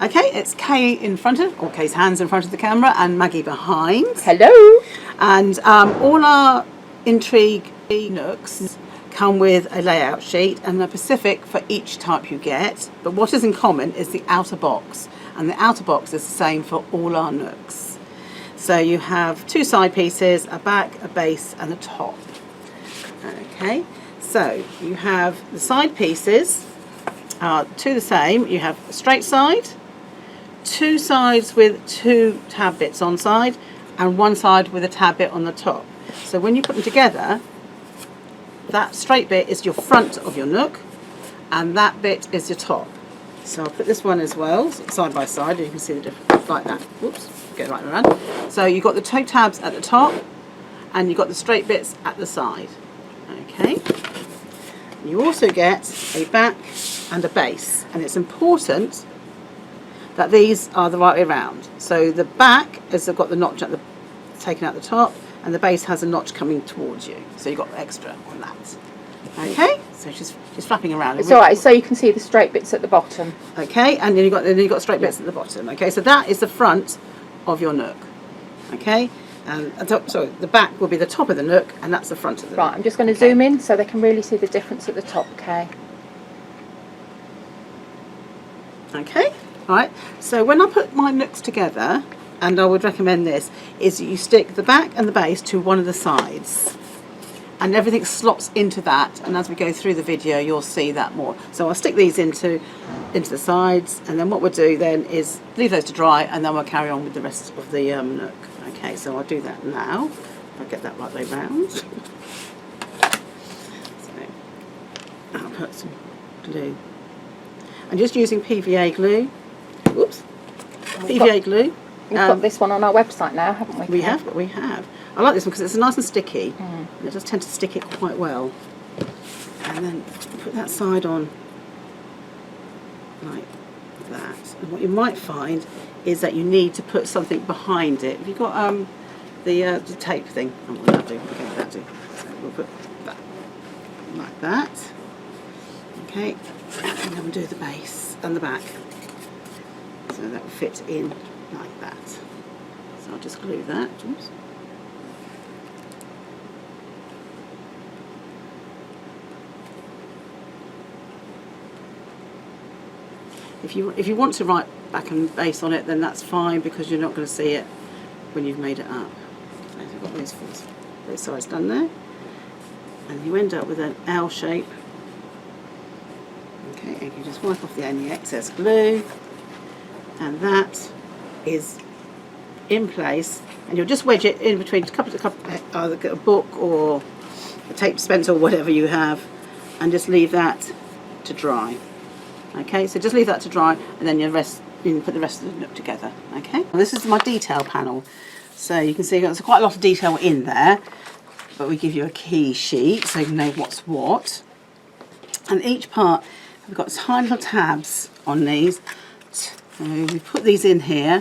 Okay, it's Kay in front of, or Kay's hands in front of the camera, and Maggie behind. Hello. And all our Intrigue nooks come with a layout sheet and a specific for each type you get. But what is in common is the outer box, and the outer box is the same for all our nooks. So you have two side pieces, a back, a base, and a top. Okay, so you have the side pieces are two the same. You have a straight side, two sides with two tab bits on side, and one side with a tab bit on the top. So when you put them together, that straight bit is your front of your nook, and that bit is your top. So I'll put this one as well, side by side, and you can see the difference, like that. Whoops, go right around. So you've got the two tabs at the top, and you've got the straight bits at the side. Okay. You also get a back and a base, and it's important that these are the right way around. So the back has got the notch at the taken out the top, and the base has a notch coming towards you, so you've got extra on that. Okay, so she's flapping around. It's all right. So you can see the straight bits at the bottom. Okay, and then you've got straight bits at the bottom. Okay, so that is the front of your nook. Okay, and sorry, the back will be the top of the nook, and that's the front of the nook. Right, I'm just going to zoom in so they can really see the difference at the top. Okay. Okay, right. So when I put my nooks together, and I would recommend this, is you stick the back and the base to one of the sides, and everything slots into that. And as we go through the video, you'll see that more. So I'll stick these into the sides, and then what we'll do then is leave those to dry, and then we'll carry on with the rest of the nook. Okay, so I'll do that now. I'll get that right way round. So I'll put some glue. I'm just using PVA glue. Whoops. PVA glue. We've got this one on our website now, haven't we? We have. I like this one because it's nice and sticky. And it does tend to stick it quite well. And then put that side on like that. And what you might find is that you need to put something behind it. Have you got the tape thing? Oh, will that do? Okay, that'll do. So we'll put that like that. Okay, and then we'll do the base and the back. So that will fit in like that. So I'll just glue that. Oops. If you want to write back and base on it, then that's fine, because you're not going to see it when you've made it up. So you've got those sides done there, and you end up with an L shape. Okay, and you just wipe off any excess glue, and that is in place. And you'll just wedge it in between either a book or a tape dispenser or whatever you have, and just leave that to dry. Okay, so just leave that to dry, and then you can put the rest of the nook together. Okay, well, this is my detail panel, so you can see there's quite a lot of detail in there, but we give you a key sheet so you can know what's what. And each part, we've got tiny little tabs on these. So we put these in here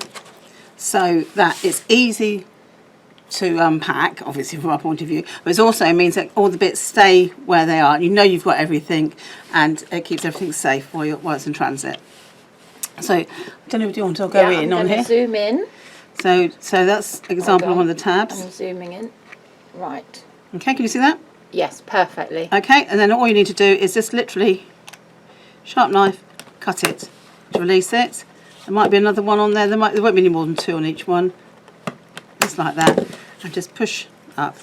so that it's easy to unpack, obviously from our point of view, but it also means that all the bits stay where they are. You know you've got everything, and it keeps everything safe while it's in transit. So I don't know if you want to go in on here. Zoom in. So that's example of one of the tabs. I'm zooming in. Right. Okay, can you see that? Yes, perfectly. Okay, and then all you need to do is just literally sharp knife, cut it to release it. There might be another one on there. There won't be any more than two on each one. Just like that, and just push up,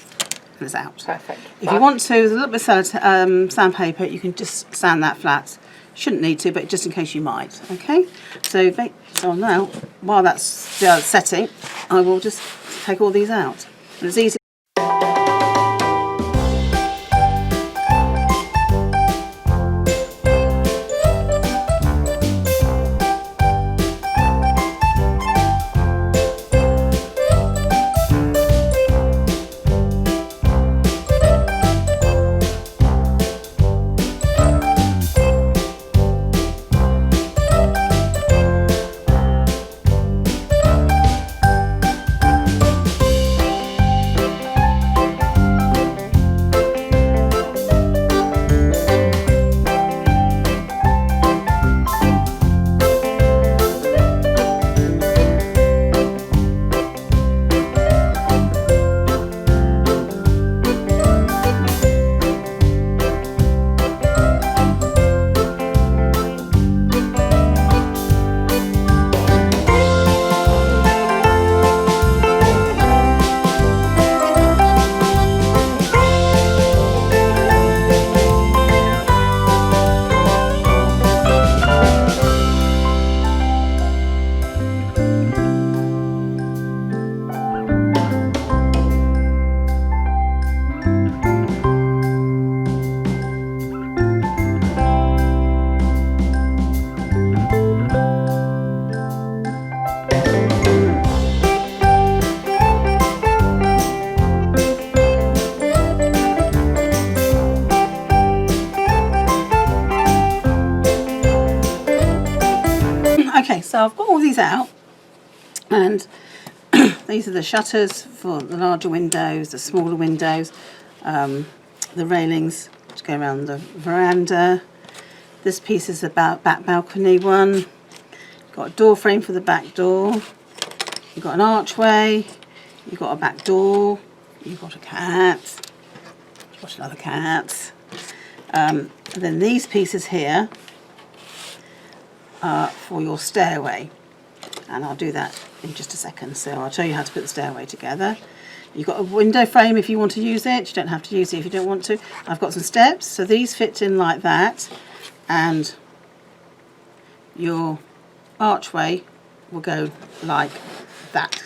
and it's out. Perfect. If you want to, there's a little bit of sandpaper. You can just sand that flat. Shouldn't need to, but just in case you might. Okay. So now, while that's setting, I will just take all these out, and it's easy. Okay, so I've got all these out, and these are the shutters for the larger windows, the smaller windows, the railings to go around the veranda. This piece is the back balcony one. Got a door frame for the back door. You've got an archway. You've got a back door. You've got a cat. You've got another cat. And then these pieces here are for your stairway. And I'll do that in just a second. So I'll show you how to put the stairway together. You've got a window frame if you want to use it. You don't have to use it if you don't want to. I've got some steps. So these fit in like that. And your archway will go like that.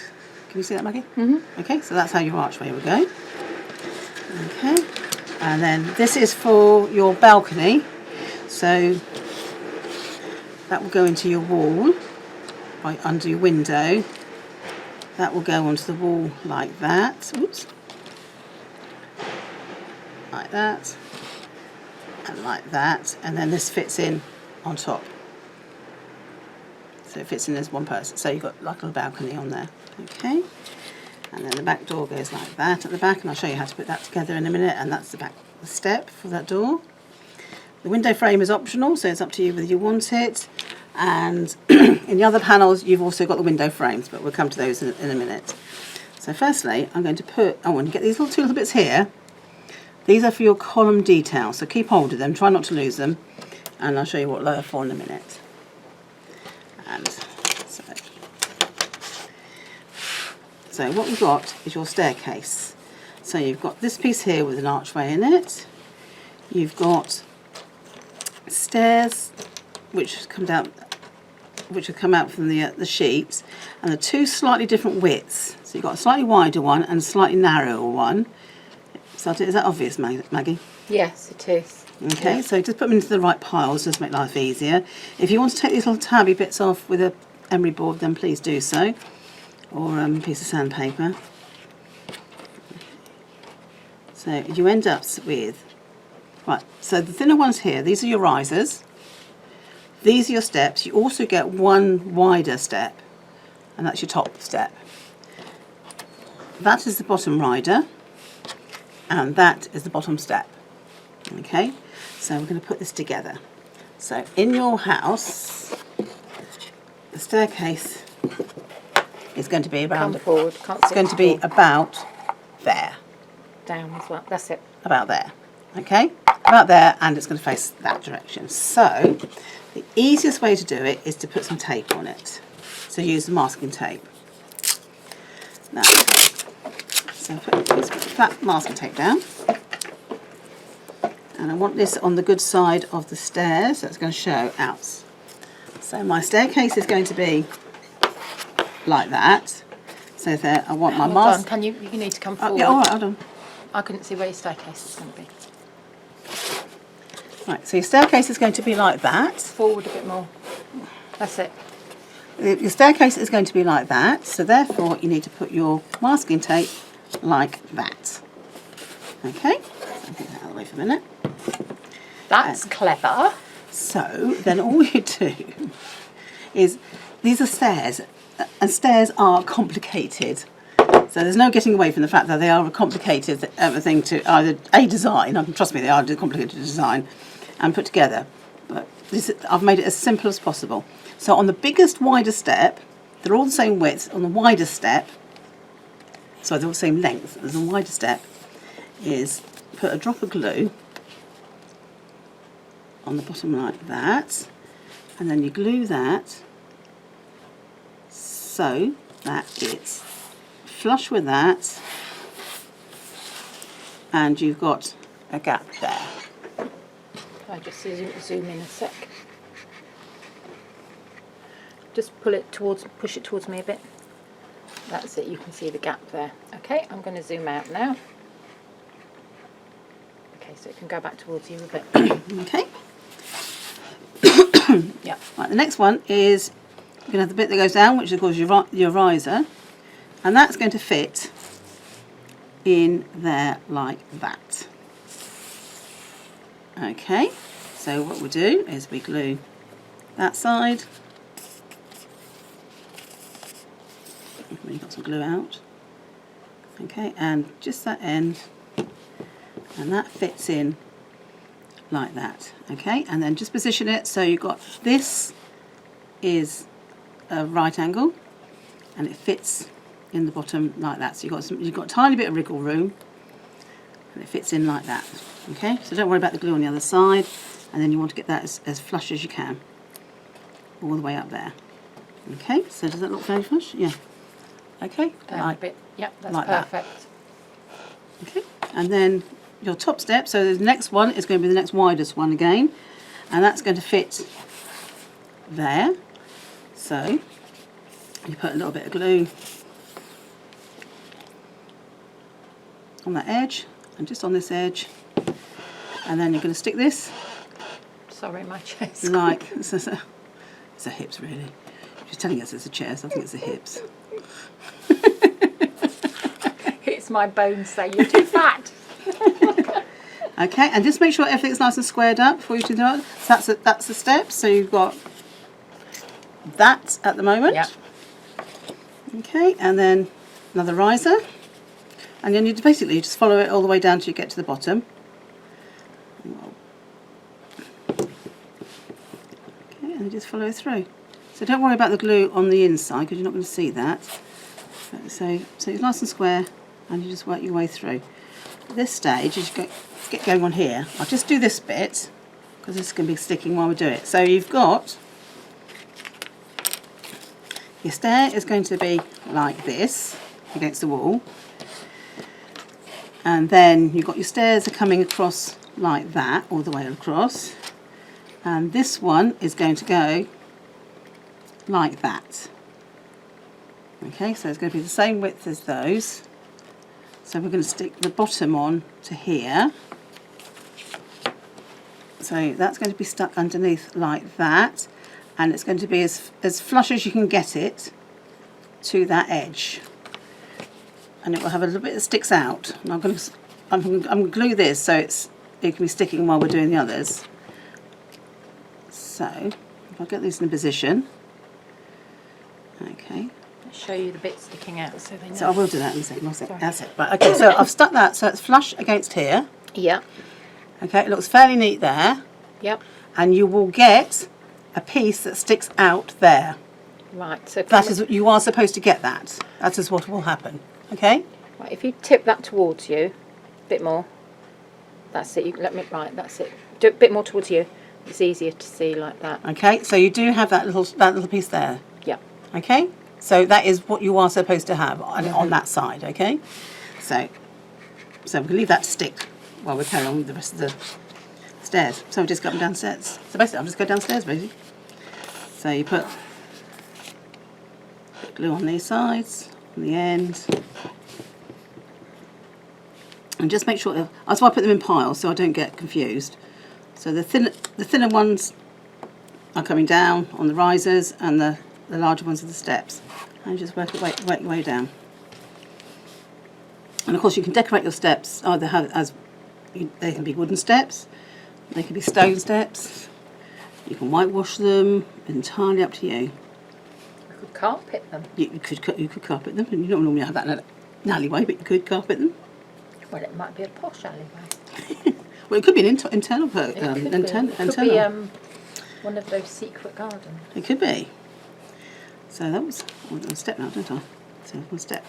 Can you see that, Maggie? Mm-hmm. Okay, so that's how your archway will go. Okay, and then this is for your balcony. So that will go into your wall, right under your window. That will go onto the wall like that. Oops. Like that. And like that. And then this fits in on top. So it fits in as one person. So you've got like a little balcony on there. Okay. And then the back door goes like that at the back, and I'll show you how to put that together in a minute. And that's the step for that door. The window frame is optional, so it's up to you whether you want it. And in the other panels, you've also got the window frames, but we'll come to those in a minute. So firstly, I'm going to put, I want to get these two little bits here. These are for your column details, so keep hold of them, try not to lose them, and I'll show you what they're for in a minute. And so what we've got is your staircase. So you've got this piece here with an archway in it. You've got stairs which come down, which have come out from the sheets, and the two slightly different widths. So you've got a slightly wider one and a slightly narrower one. So is that obvious, Maggie? Yes, it is. Okay, yeah. so just put them into the right piles, just to make life easier. If you want to take these little tabby bits off with a emery board, then please do so, or a piece of sandpaper. So you end up with, right, so the thinner ones here, these are your risers. These are your steps. You also get one wider step, and that's your top step. That is the bottom rider, and that is the bottom step. Okay, so we're going to put this together. So in your house, the staircase is going to be around. Come forward. It's going to be about there. Down as well. That's it. About there. Okay, about there, and it's going to face that direction. So the easiest way to do it is to put some tape on it. So use the masking tape. Now, so let's put the flat masking tape down. And I want this on the good side of the stairs, so it's going to show out. So my staircase is going to be like that. So there, I want my mask. Can you need to come forward. Yeah, all right, hold on. I couldn't see where your staircase is going to be. Right, so your staircase is going to be like that. Forward a bit more. That's it. Your staircase is going to be like that, so therefore you need to put your masking tape like that. Okay, so I'll get that out of the way for a minute. That's clever. So then all you do is, these are stairs, and stairs are complicated. So there's no getting away from the fact that they are a complicated thing to either design, trust me, they are complicated to design and put together. But I've made it as simple as possible. So on the biggest, wider step, they're all the same width. On the wider step, so they're all the same length. As the wider step is put a drop of glue on the bottom like that, and then you glue that so that it's flush with that, and you've got a gap there. I just zoom in a sec. Just push it towards me a bit. That's it, you can see the gap there. Okay, I'm going to zoom out now. Okay, so it can go back towards you a bit. Okay. Yeah. Right, the next one is you're going to have the bit that goes down, which is called your riser, and that's going to fit in there like that. Okay, so what we'll do is we glue that side when you've got some glue out. Okay, and just that end, and that fits in like that. Okay, and then just position it so you've got this is a right angle, and it fits in the bottom like that. So you've got a tiny bit of wriggle room, and it fits in like that. Okay, so don't worry about the glue on the other side, and then you want to get that as flush as you can, all the way up there. Okay, so does that look very flush? Yeah. Okay, A bit. Yep, that's like perfect. That. Okay, and then your top step, so the next one is going to be the next widest one again, and that's going to fit there. So you put a little bit of glue on that edge and just on this edge, and then you're going to stick this. Sorry, my chair's Like it's the hips really. She's telling us it's a chair, so I think it's the hips. It's my bones saying you're too fat. Okay, and just make sure everything's nice and squared up before you do that. So that's the steps. So you've got that at the moment. Yep. Okay, and then another riser, and then you basically just follow it all the way down till you get to the bottom. Okay, and you just follow it through. So don't worry about the glue on the inside because you're not going to see that. So it's nice and square, and you just work your way through. At this stage, as you get going on here, I'll just do this bit because this is going to be sticking while we do it. So you've got your stair is going to be like this against the wall, and then you've got your stairs are coming across like that all the way across, and this one is going to go like that. Okay, so it's going to be the same width as those. So we're going to stick the bottom on to here. So that's going to be stuck underneath like that, and it's going to be as flush as you can get it to that edge. And it will have a little bit that sticks out. And I'm going to glue this so it can be sticking while we're doing the others. So if I get these in a position, okay. I'll show you the bit sticking out so they know. So I will do that in a second. That's it. Right, okay, so I've stuck that so it's flush against here. Yep. Okay, it looks fairly neat there. Yep. And you will get a piece that sticks out there. Right, so That is, you are supposed to get that. That is what will happen. Okay? right, if you tip that towards you, a bit more. That's it. You let me right. That's it. Do it a bit more towards you. It's easier to see like that. Okay, so you do have that little piece there. Yep. Okay? So that is what you are supposed to have on that side, okay? So we can leave that to stick while we carry on with the rest of the stairs. So we just got them downstairs. So basically I'll just go downstairs basically. So you put glue on these sides, on the ends. And just make sure, that's why I put them in piles so I don't get confused. So the thinner ones are coming down on the risers, and the larger ones are the steps. And just work your way down. And of course you can decorate your steps either they can be wooden steps, they can be stone steps, you can whitewash them, entirely up to you. You could carpet them. You could carpet them, and you don't normally have that in an alleyway, but you could carpet them. Well, it might be a posh alleyway. Well, it could be an internal It could be one of those secret gardens. It could be. So that was one step now, don't I? So one step.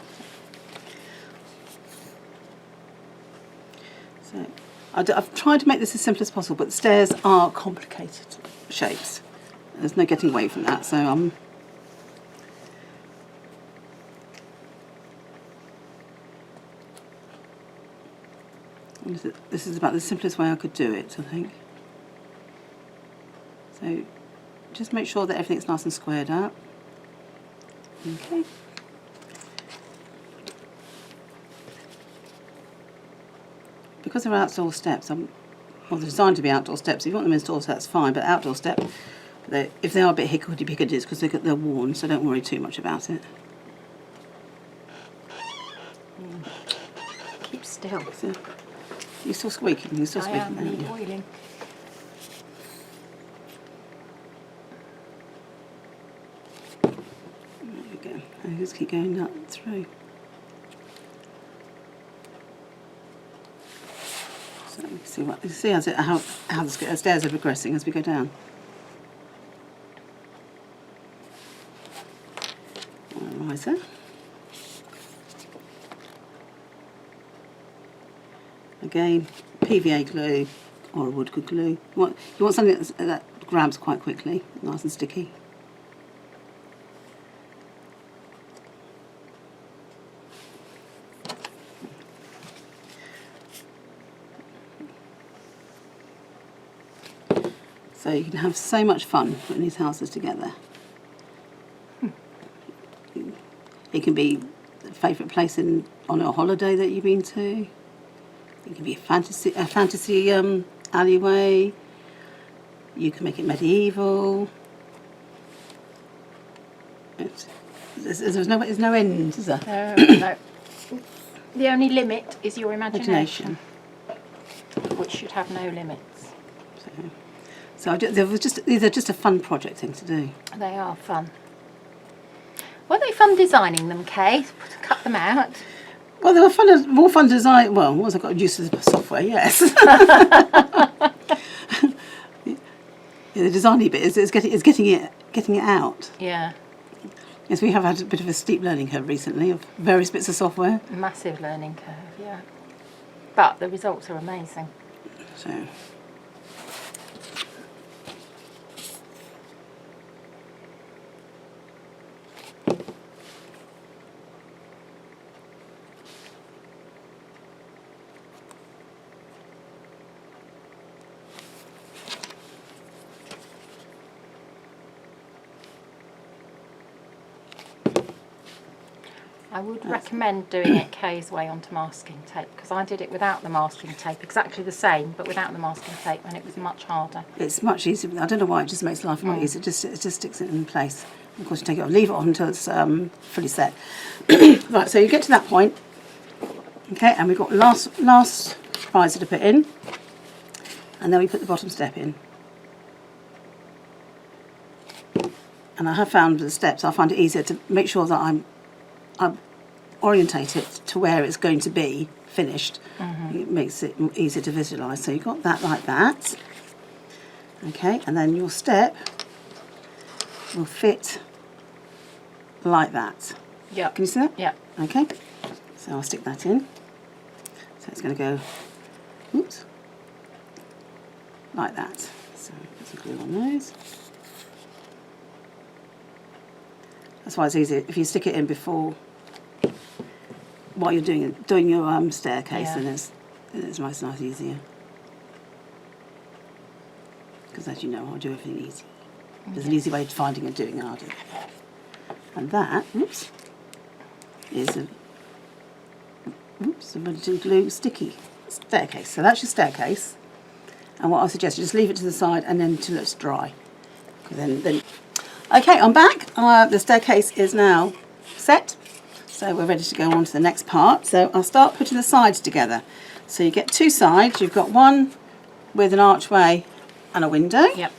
So I've tried to make this as simple as possible, but the stairs are complicated shapes. There's no getting away from that. So this is about the simplest way I could do it, I think. So just make sure that everything's nice and squared up. Okay. Because they're outdoor steps, well, they're designed to be outdoor steps. If you want them indoors, that's fine, but outdoor step, if they are a bit hickory-pickory, it's because they're worn, so don't worry too much about it. Keep still. So, you're still squeaking. You're still squeaking. I am need oiling. we go. And just keep going up through. So you can see how the stairs are progressing as we go down. Riser. Again, PVA glue or a wood glue. You want something that grabs quite quickly, nice and sticky. So you can have so much fun putting these houses together. It can be a favourite place on a holiday that you've been to. It can be a fantasy alleyway. You can make it medieval. There's no end, is there? No. The only limit is your imagination, which should have no limits. So these are just a fun project thing to do. They are fun. Were they fun designing them, Kay? Cut them out. Well, they were more fun design. Well, once I got used to the software, yes. The designy bit is getting it out. Yeah. Yes, we have had a bit of a steep learning curve recently of various bits of software. Massive learning curve, yeah. But the results are amazing. So. I would recommend doing it Kay's way onto masking tape, because I did it without the masking tape, exactly the same, but without the masking tape, and it was much harder. It's much easier. I don't know why, it just makes life a lot easier. It just sticks it in place. Of course, you take it off, leave it on until it's fully set. Right, so you get to that point. Okay, and we've got last riser to put in, and then we put the bottom step in. And I have found with the steps, I find it easier to make sure that I orientate it to where it's going to be finished. It makes it easier to visualise. So you've got that like that. Okay, and then your step will fit like that. Yeah. Can you see that? Yeah. Okay, so I'll stick that in. So it's going to go, oops, like that. So put some glue on those. That's why it's easier if you stick it in before, while you're doing your staircase, then it's nice easier. Because as you know, I do everything easy. There's an easy way of finding and doing it. And that, oops, is a wooden glue sticky staircase. So that's your staircase. And what I suggest, you just leave it to the side and then until it's dry. Then. Okay, I'm back. The staircase is now set. So we're ready to go on to the next part. So I'll start putting the sides together. So you get two sides. You've got one with an archway and a window. Yep.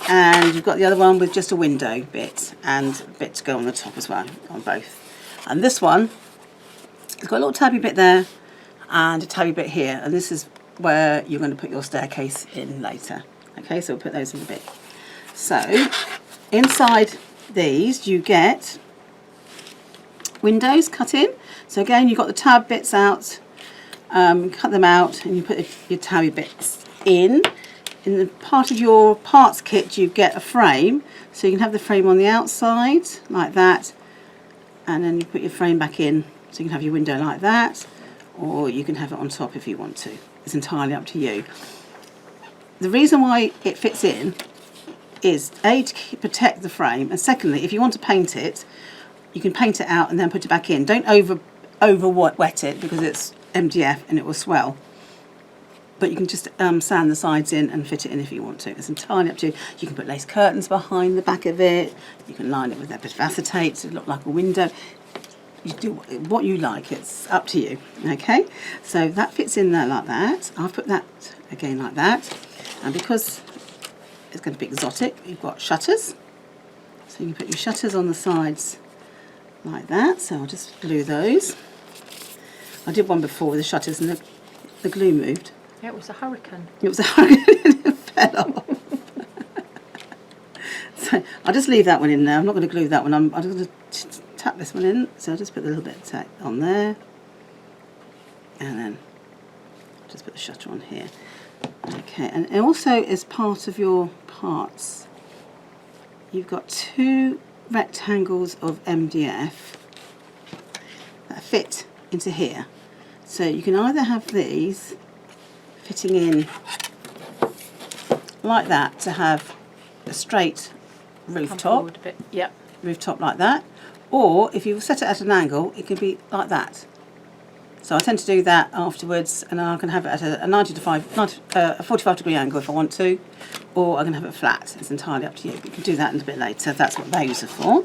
And you've got the other one with just a window bit and a bit to go on the top as well, on both. And this one, it's got a little tabby bit there and a tabby bit here. And this is where you're going to put your staircase in later. Okay, so we'll put those in a bit. So inside these you get windows cut in. So again, you've got the tab bits out, cut them out, and you put your tabby bits in. In the part of your parts kit, you get a frame, so you can have the frame on the outside like that, and then you put your frame back in, so you can have your window like that, or you can have it on top if you want to. It's entirely up to you. The reason why it fits in is A, to protect the frame, and secondly, if you want to paint it, you can paint it out and then put it back in. Don't over wet it, because it's MDF and it will swell. But you can just sand the sides in and fit it in if you want to. It's entirely up to you. You can put lace curtains behind the back of it. You can line it with a bit of acetate to look like a window. You do what you like. It's up to you. Okay, so that fits in there like that. I've put that again like that, and because it's going to be exotic, you've got shutters. So you can put your shutters on the sides like that. So I'll just glue those. I did one before with the shutters and the glue moved. Yeah, it was a hurricane. It was a hurricane. It fell off. So I'll just leave that one in there. I'm not going to glue that one. I'm just going to tap this one in. So I'll just put a little bit of tack on there. And then just put the shutter on here. Okay, and also as part of your parts, you've got 2 rectangles of MDF that fit into here. So you can either have these fitting in like that to have a straight rooftop, A bit. Yep. rooftop like that, or if you set it at an angle, it can be like that. So I tend to do that afterwards, and I can have it at a 45 degree angle if I want to, or I can have it flat. It's entirely up to you. You can do that in a bit later. That's what those are for.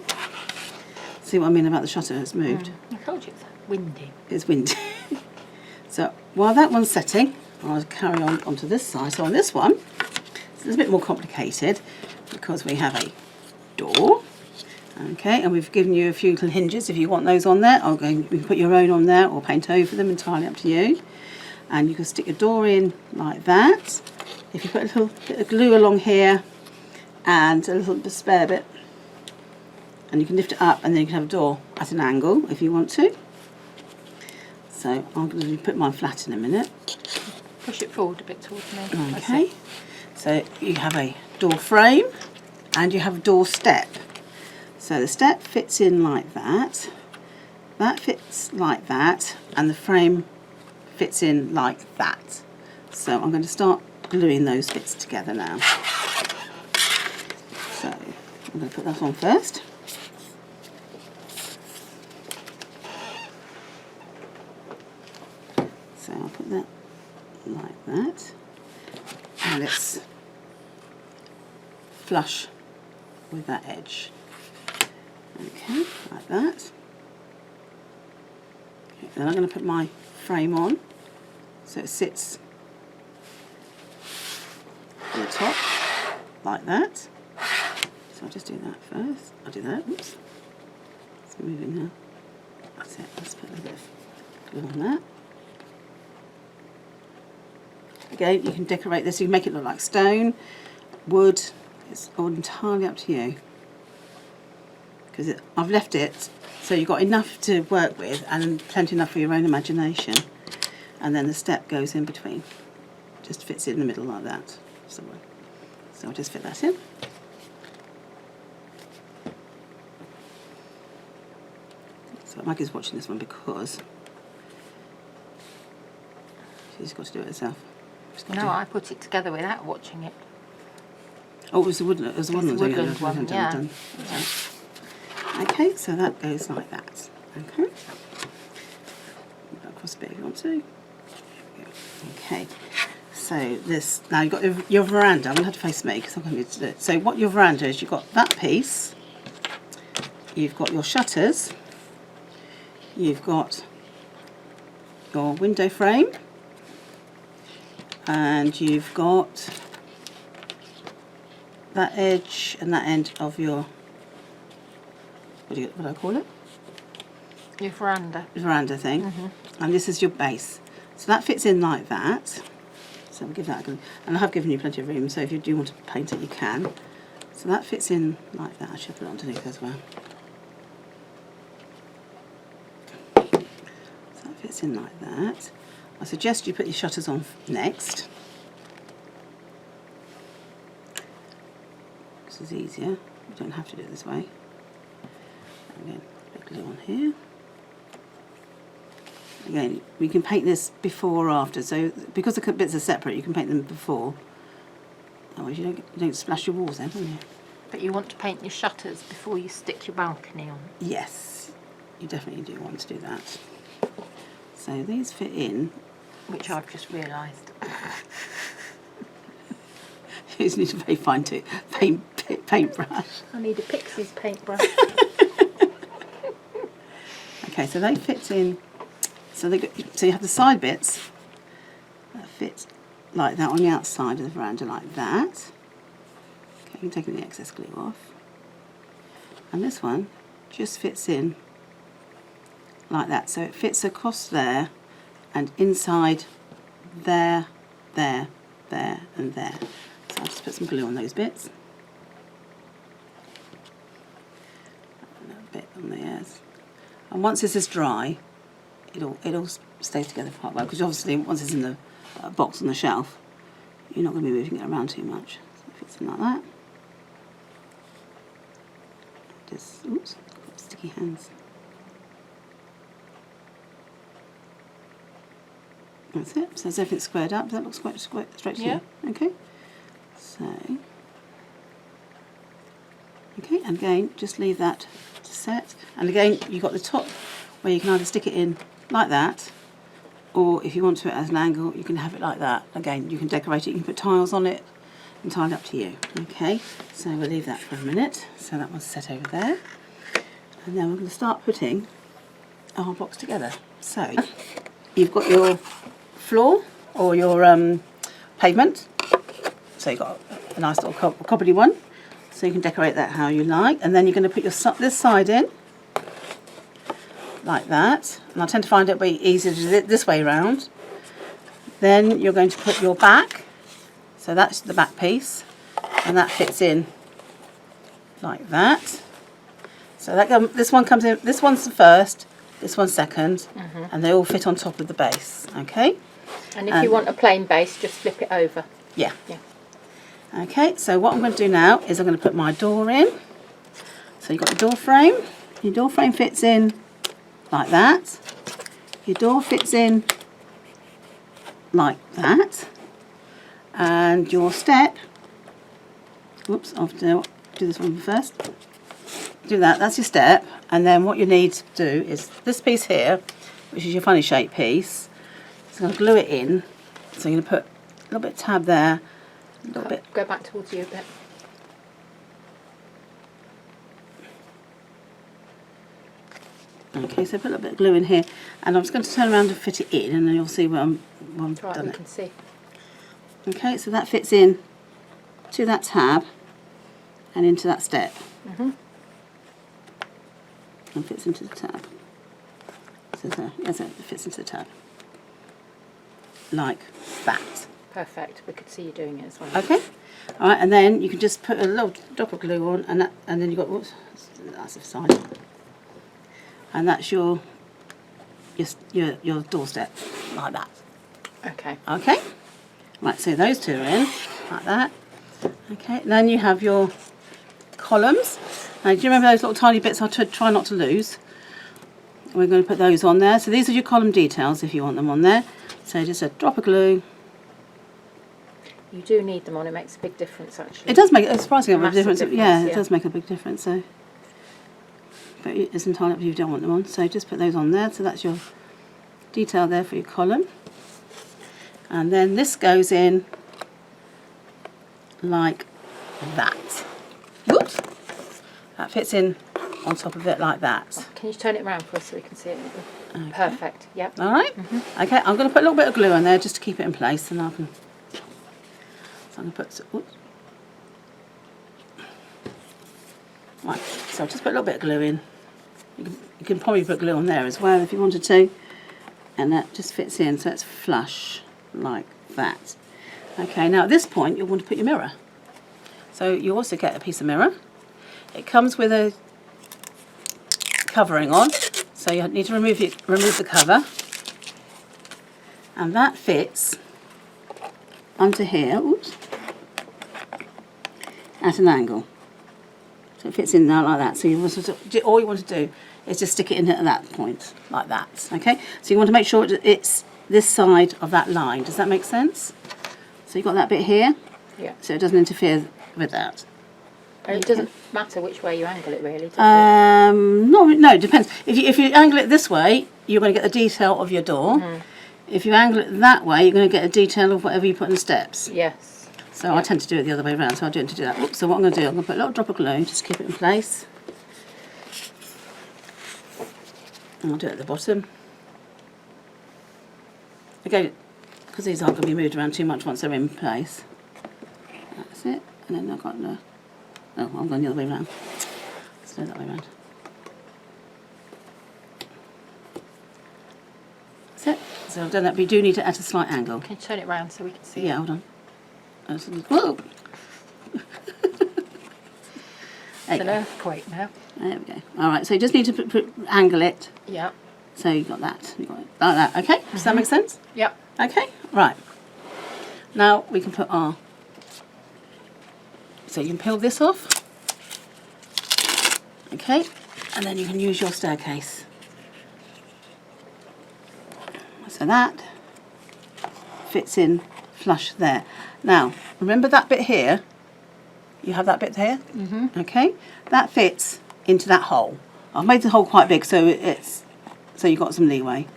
See what I mean about the shutter has moved? I told you it's windy. It's windy. So while that one's setting, I'll carry on onto this side. So on this one, it's a bit more complicated because we have a door. Okay, and we've given you a few little hinges if you want those on there. You can put your own on there or paint over them, entirely up to you. And you can stick your door in like that. If you put a little bit of glue along here and a little spare bit, and you can lift it up, and then you can have a door at an angle if you want to. So I'm going to put mine flat in a minute. Push it forward a bit towards me. Okay, so you have a door frame and you have a door step. So the step fits in like that, that fits like that, and the frame fits in like that. So I'm going to start gluing those bits together now. So I'm going to put that on first. So I'll put that like that, and it's flush with that edge. Okay, like that. Okay, then I'm going to put my frame on so it sits on the top like that. So I'll just do that first. I'll do that. Oops. It's moving now. That's it. Let's put a little bit of glue on that. Again, you can decorate this. You can make it look like stone, wood. It's all entirely up to you. Because I've left it so you've got enough to work with and plenty enough for your own imagination. And then the step goes in between. Just fits in the middle like that. So I'll just fit that in. So Maggie's watching this one because she's got to do it herself. No, I put it together without watching it. Oh, it was the woodland, woodland one, yeah. Okay, so that goes like that. Okay. Across a bit if you want to. Okay. So this, now you've got your veranda. I'm going to have to face me because I'm going to do it. So what your veranda is, you've got that piece, you've got your shutters, you've got your window frame, and you've got that edge and that end of your, what do I call it? Your veranda. Veranda thing. And this is your base. So that fits in like that. So I'll give that a go. And I have given you plenty of room, so if you do want to paint it, you can. So that fits in like that. I should put it underneath as well. So that fits in like that. I suggest you put your shutters on next. This is easier. You don't have to do it this way. Again, a bit of glue on here. Again, we can paint this before or after. So because the bits are separate, you can paint them before. Otherwise, you don't splash your walls then, do you? But you want to paint your shutters before you stick your balcony on. Yes, you definitely do want to do that. So these fit in. Which I've just realised. You just need a very fine paintbrush. I need a Pixies paintbrush. Okay, so they fit in. So you have the side bits that fit like that on the outside of the veranda, like that. Okay, I'm taking the excess glue off. And this one just fits in like that. So it fits across there and inside there, there, there and there. So I'll just put some glue on those bits. A little bit on the ears. And once this is dry, it all stays together quite well, because obviously once it's in the box on the shelf, you're not going to be moving it around too much. So it fits in like that. Just, oops, got sticky hands. That's it. So as everything's squared up, that looks quite straight to you. Okay. So, okay, and again, just leave that to set. And again, you've got the top where you can either stick it in like that, or if you want to at an angle, you can have it like that. Again, you can decorate it, you can put tiles on it, entirely up to you. Okay, so we'll leave that for a minute. So that one's set over there. And then we're going to start putting our box together. So, you've got your floor or your pavement. So you've got a nice little cupboardy one. So you can decorate that how you like. And then you're going to put your this side in, like that. And I tend to find it way easier to do it this way round. Then you're going to put your back. So that's the back piece. And that fits in like that. So that this one comes in, this one's the first, this one's second, and they all fit on top of the base, okay? And if you want a plain base, just flip it over. Yeah. Okay, so what I'm going to do now is I'm going to put my door in. So you've got your door frame. Your door frame fits in like that. Your door fits in like that. And your step, whoops, I'll do this one first. Do that, that's your step, and then what you need to do is this piece here, which is your funny shape piece, so I'm going to glue it in. So you're going to put a little bit of tab there, a little bit. Go back towards you a bit. Okay, so put a little bit of glue in here, and I'm just going to turn around and fit it in, and then you'll see where I'm Right, done you it. can see. Okay, so that fits in to that tab and into that step. And fits into the tab. So there, yes, it fits into the tab. Like that. Perfect. We could see you doing it as well. Okay. All right, and then you can just put a little drop of glue on, and then you've got, whoops, that's the side. And that's your doorstep, like that. Okay. Okay. Right, so those two are in, like that. Okay, and then you have your columns. Now, do you remember those little tiny bits I try not to lose? We're going to put those on there. So these are your column details if you want them on there. So just a drop of glue. You do need them on. It makes a big difference, actually. It does make a surprisingly big difference. difference. Yeah, Yeah, it does make a big difference. So, but it's entirely up to you if you don't want them on. So just put those on there. So that's your detail there for your column. And then this goes in like that. Whoops. That fits in on top of it like that. Can you turn it around for us so we can see it? Okay. Perfect. Yep. All right. Okay, I'm going to put a little bit of glue on there just to keep it in place, and I can. So I'm going to put. Oops. Right. So I'll just put a little bit of glue in. You can probably put glue on there as well if you wanted to, and that just fits in, so it's flush like that. Okay. Now at this point you'll want to put your mirror. So you also get a piece of mirror. It comes with a covering on, so you need to remove the cover, and that fits onto here, oops, at an angle. So it fits in there like that. So all you want to do is just stick it in at that point, like that. Okay. So you want to make sure it's this side of that line. Does that make sense? So you've got that bit here. Yeah. So it doesn't interfere with that. And it doesn't matter which way you angle it, really, does it? No, it depends. If you angle it this way, you're going to get the detail of your door. If you angle it that way, you're going to get a detail of whatever you put in the steps. Yes. So I tend to do it the other way around, so I'll do it to do that. Oops, so what I'm going to do, I'm going to put a little drop of glue, just to keep it in place. And I'll do it at the bottom. Again, because these aren't going to be moved around too much once they're in place. That's it. And then I've got the... Oh, I'm going the other way around. Let's do it that way around. So I've done that, but you do need it at a slight angle. Can you turn it round so we can see it? Yeah, hold on. Whoa! It's an earthquake now. There we go. All right, so you just need to angle it. Yeah. So you got that. You got it like that. Okay. Does that make sense? Yep. Okay. Right. Now we can put our. So you can peel this off. Okay, and then you can use your staircase. So that fits in flush there. Now remember that bit here. You have that bit here. Okay, that fits into that hole. I've made the hole quite big, so you've got some leeway,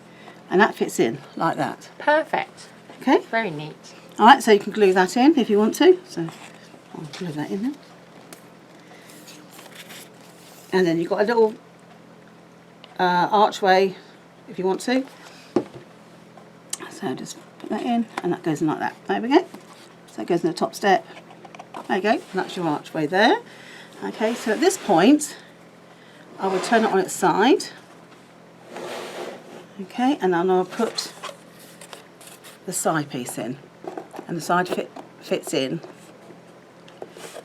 and that fits in like that. Perfect. Okay. Very neat. All right, so you can glue that in if you want to. So I'll glue that in there. And then you've got a little archway if you want to. So just put that in, and that goes in like that. There we go. So it goes in the top step. There you go. And that's your archway there. Okay, so at this point, I will turn it on its side. Okay, and then I'll put the side piece in. And the side fits in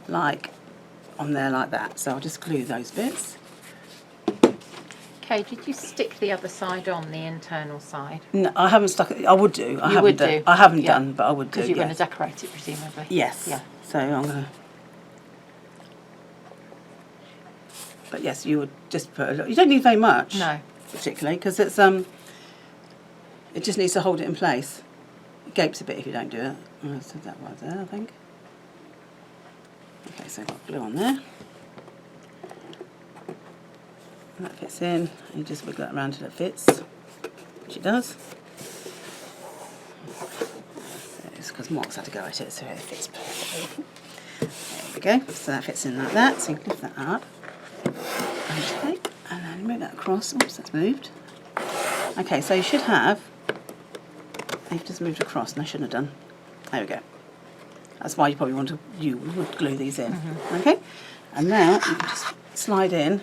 like on there like that. So I'll just glue those bits. Okay, did you stick the other side on, the internal side? No, I haven't stuck it. I would do. I would do. I haven't done, but I would do. Because you're yes. going to decorate it, presumably. Yes. Yeah. So I'm going to. But yes, you would just put a little. You don't need very much. No. Particularly because it's It just needs to hold it in place. It gapes a bit if you don't do it. Oh, so that right there, I think. Okay, so I've got glue on there. And that fits in. And you just wiggle it around till it fits, which it does. It's because Mark's had to go at it, so it fits perfectly. There we go. So that fits in like that. So you can lift that up. Okay, and then move that across. Oops, that's moved. Okay, so you should have. They've just moved across, and I shouldn't have done. There we go. That's why you probably would glue these in. Okay, and now you can just slide in.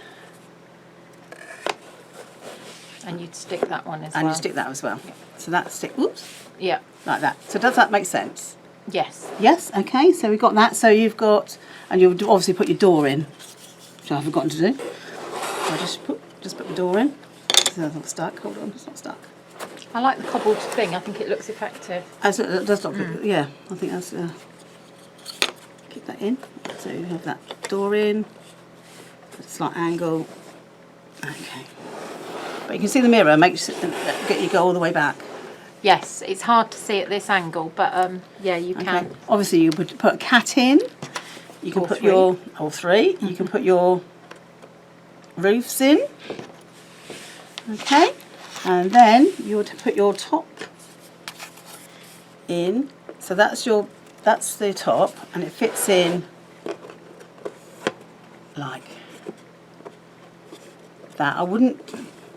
And you'd stick that one as well. And you stick that as well. Yeah. So that stick. Oops. Yeah. Like that. So does that make sense? Yes. Yes. Okay. So we've got that. So you've got, and you'll obviously put your door in, which I've forgotten to do. So I just put the door in. So it's not stuck. Hold on, it's not stuck. I like the cobbled thing. I think it looks effective. As it does look, yeah. I think that's. Keep that in. So you have that door in. At a slight angle. Okay. But you can see the mirror. Get you go all the way back. Yes, it's hard to see at this angle, but yeah, you can. Okay. Obviously, you put a cat in. You can put your all three. You can put your roofs in. Okay, and then you would put your top in. So that's the top, and it fits in like that. I wouldn't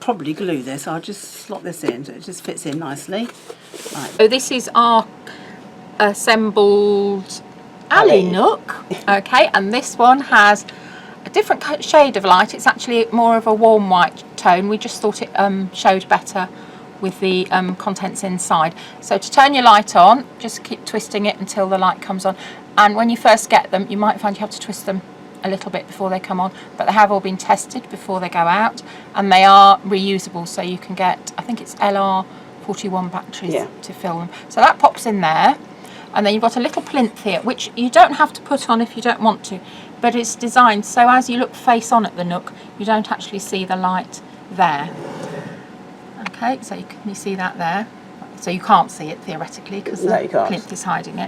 probably glue this. I'll just slot this in so it just fits in nicely. Right. So this is our assembled alley nook. Okay, and this one has a different shade of light. It's actually more of a warm white tone. We just thought it showed better with the contents inside. So to turn your light on, just keep twisting it until the light comes on. And when you first get them, you might find you have to twist them a little bit before they come on, but they have all been tested before they go out, and they are reusable, so you can get, I think it's LR41 batteries to fill them. So that pops in there, and then you've got a little plinth here, which you don't have to put on if you don't want to, but it's designed so as you look face on at the nook, you don't actually see the light there. Okay, so you see that there. So you can't see it theoretically because the plinth is hiding it.